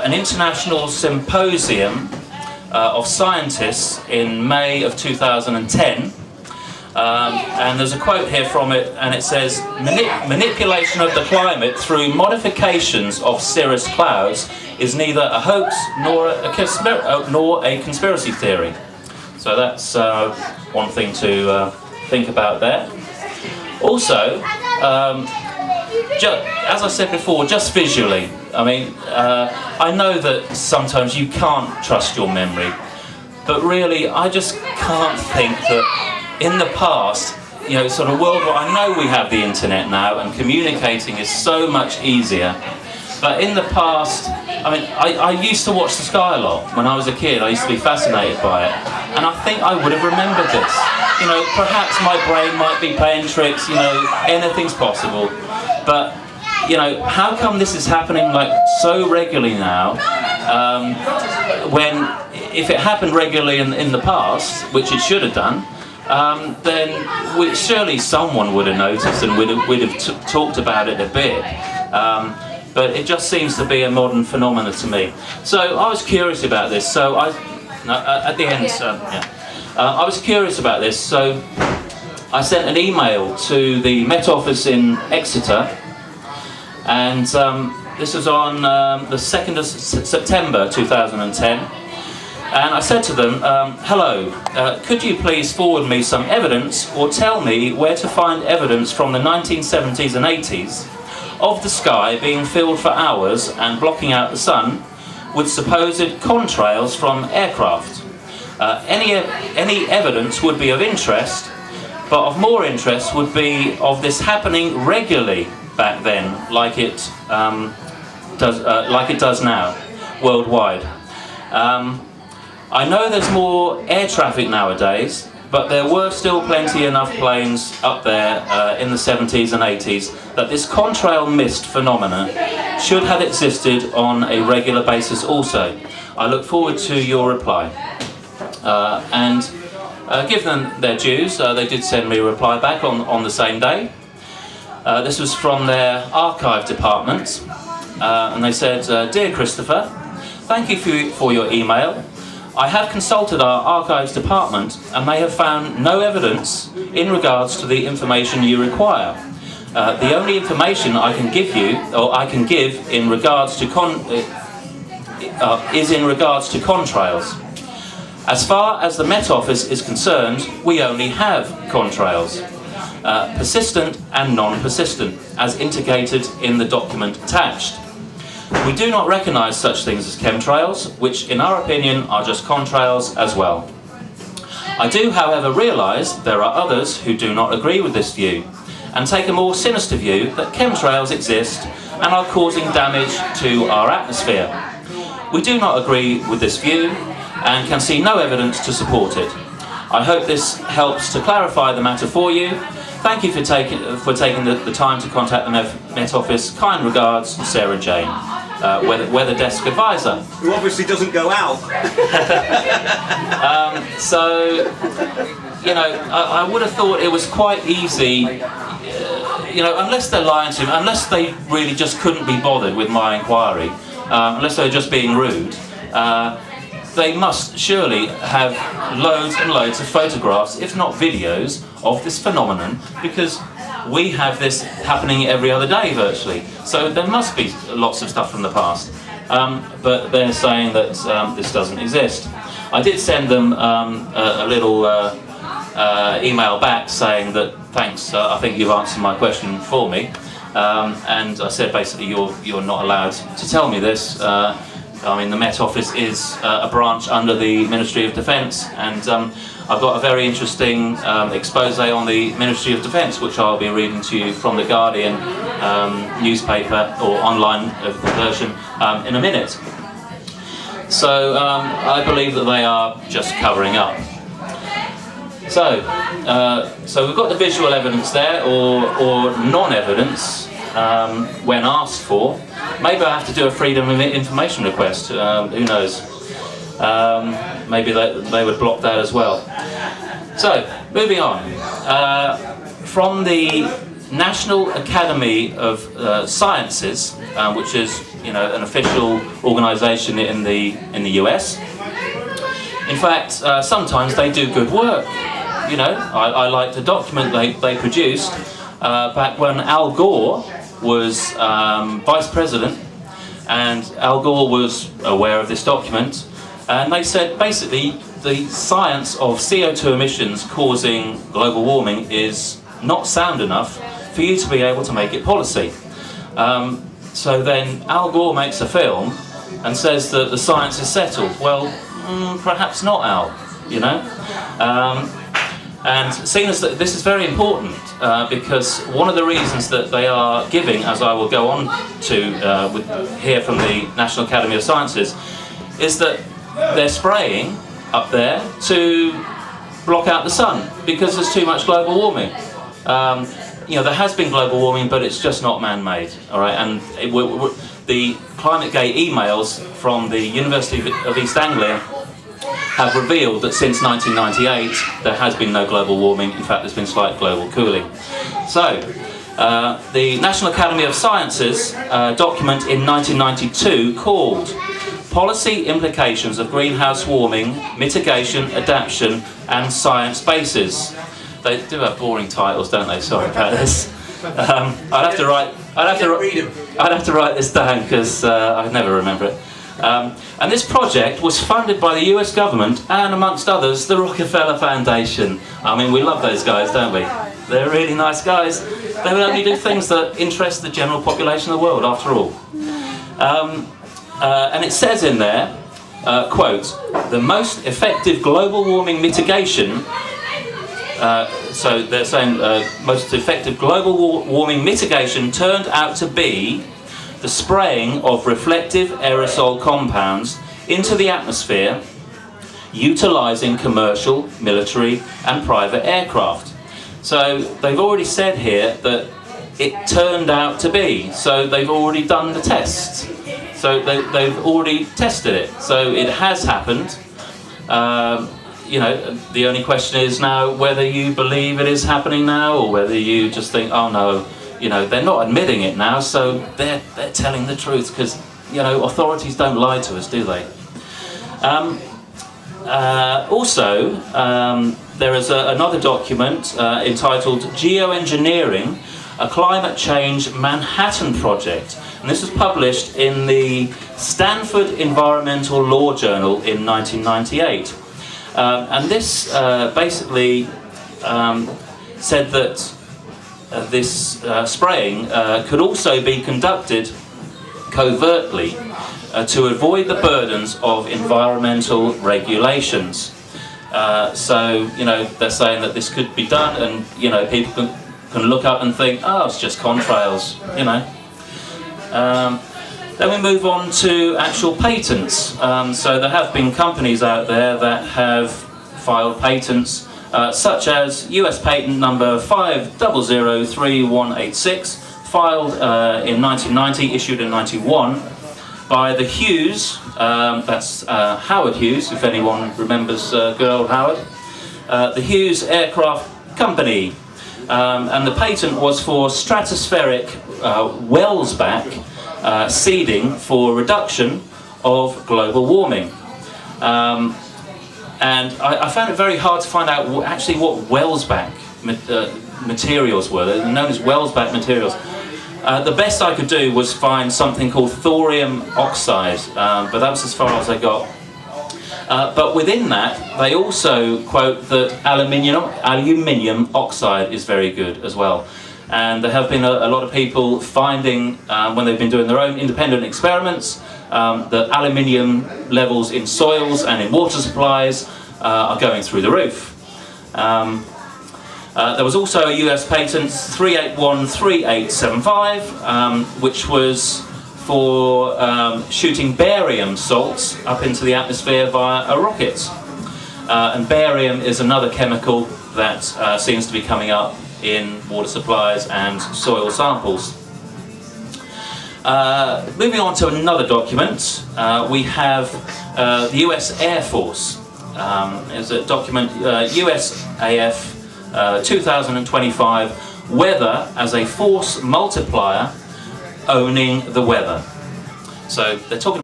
an international symposium of scientists in May of 2010. And there's a quote here from it, and it says, manipulation of the climate through modifications of cirrus clouds is neither a hoax nor a conspiracy theory. So that's one thing to think about there. Also, as I said before, just visually, I mean, I know that sometimes you can't trust your memory, but really I just can't think that in the past, you know, sort of worldwide, I know we have the internet now and communicating is so much easier, but in the past, I mean, I used to watch the sky a lot when I was a kid. I used to be fascinated by it, and I think I would have remembered this. You know, perhaps my brain might be playing tricks, you know, anything's possible, but you know, how come this is happening like so regularly now, when if it happened regularly in the past, which it should have done, then surely someone would have noticed and would have talked about it a bit. But it just seems to be a modern phenomenon to me. So I was curious about this. So I was curious about this. So I sent an email to the Met Office in Exeter, and this was on the 2nd of September 2010. And I said to them, hello, could you please forward me some evidence or tell me where to find evidence from the 1970s and 80s of the sky being filled for hours and blocking out the sun with supposed contrails from aircraft. Any evidence would be of interest, but of more interest would be of this happening regularly back then, like it does now, worldwide. I know there's more air traffic nowadays, but there were still plenty enough planes up there in the 70s and 80s that this contrail mist phenomenon should have existed on a regular basis also. I look forward to your reply. And give them their dues, they did send me a reply back on the same day. This was from their archive department, and they said, Dear Christopher, thank you for your email. I have consulted our archives department and they have found no evidence in regards to the information you require. The only information I can give you, or I can give in regards to is in regards to contrails. As far as the Met Office is concerned, we only have contrails, persistent and non-persistent, as indicated in the document attached. We do not recognise such things as chemtrails, which in our opinion are just contrails as well. I do, however, realise there are others who do not agree with this view and take a more sinister view that chemtrails exist and are causing damage to our atmosphere. We do not agree with this view and can see no evidence to support it. I hope this helps to clarify the matter for you. Thank you for taking the time to contact the Met Office. Kind regards, Sarah Jane, Weather Desk Advisor. Who obviously doesn't go out. So, you know, I would have thought it was quite easy, you know, unless they're lying to me, unless they really just couldn't be bothered with my inquiry, unless they're just being rude, they must surely have loads and loads of photographs, if not videos, of this phenomenon, because we have this happening every other day virtually. So there must be lots of stuff from the past. But they're saying that this doesn't exist. I did send them a little email back saying that thanks, I think you've answered my question for me. And I said basically you're not allowed to tell me this. I mean, the Met Office is a branch under the Ministry of Defence, and I've got a very interesting expose on the Ministry of Defence, which I'll be reading to you from the Guardian newspaper or online version in a minute. So I believe that they are just covering up. So we've got the visual evidence there, or non-evidence when asked for. Maybe I have to do a Freedom of Information request, who knows. Maybe they would block that as well. So, moving on. From the National Academy of Sciences, which is an official organisation in the US. In fact, sometimes they do good work. I like the document they produced back when Al Gore was Vice President, and Al Gore was aware of this document, and they said basically the science of CO2 emissions causing global warming is not sound enough for you to be able to make it policy. So then Al Gore makes a film and says that the science is settled. Well, perhaps not, Al, and seeing as that this is very important because one of the reasons that they are giving, as I will go on to hear from the National Academy of Sciences, is that they're spraying up there to block out the sun because there's too much global warming. There has been global warming, but it's just not man-made. All right, and the ClimateGate emails from the University of East Anglia have revealed that since 1998 there has been no global warming. In fact, there's been slight global cooling. So, the National Academy of Sciences document in 1992 called Policy Implications of Greenhouse Warming, Mitigation, Adaptation and Science Bases. They do have boring titles, don't they? Sorry about this. I'd have to write this down because I never remember it. And this project was funded by the US government and, amongst others, the Rockefeller Foundation. I mean, we love those guys, don't we? They're really nice guys. They would only do things that interest the general population of the world, after all. And it says in there, quote, the most effective global warming mitigation, so they're saying most effective global warming mitigation turned out to be the spraying of reflective aerosol compounds into the atmosphere utilising commercial, military and private aircraft. So they've already said here that it turned out to be, so they've already done the tests. So they've already tested it, so it has happened. The only question is now whether you believe it is happening now or whether you just think, oh no, they're not admitting it now, so they're telling the truth because, authorities don't lie to us, do they? Also, there is another document entitled Geoengineering, a Climate Change Manhattan Project. And this was published in the Stanford Environmental Law Journal in 1998. And this basically said that this spraying could also be conducted covertly to avoid the burdens of environmental regulations. So, they're saying that this could be done, and, people can look up and think, oh, it's just contrails, Then we move on to actual patents. So there have been companies out there that have filed patents, such as US patent number 5003186, filed in 1990, issued in 91, by the Hughes, that's Howard Hughes, if anyone remembers good old Howard, the Hughes Aircraft Company. And the patent was for stratospheric Wellsback seeding for reduction of global warming. And I found it very hard to find out actually what Wellsback materials were. They're known as Wellsback materials. The best I could do was find something called thorium oxide, but that was as far as I got. But within that, they also quote that aluminium oxide is very good as well. And there have been a lot of people finding, when they've been doing their own independent experiments, that aluminium levels in soils and in water supplies are going through the roof. There was also a US patent 3813875, which was for shooting barium salts up into the atmosphere via a rocket. And barium is another chemical that seems to be coming up in water supplies and soil samples. Moving on to another document, we have the US Air Force. It's a document USAF 2025 weather as a force multiplier owning the weather. So they're talking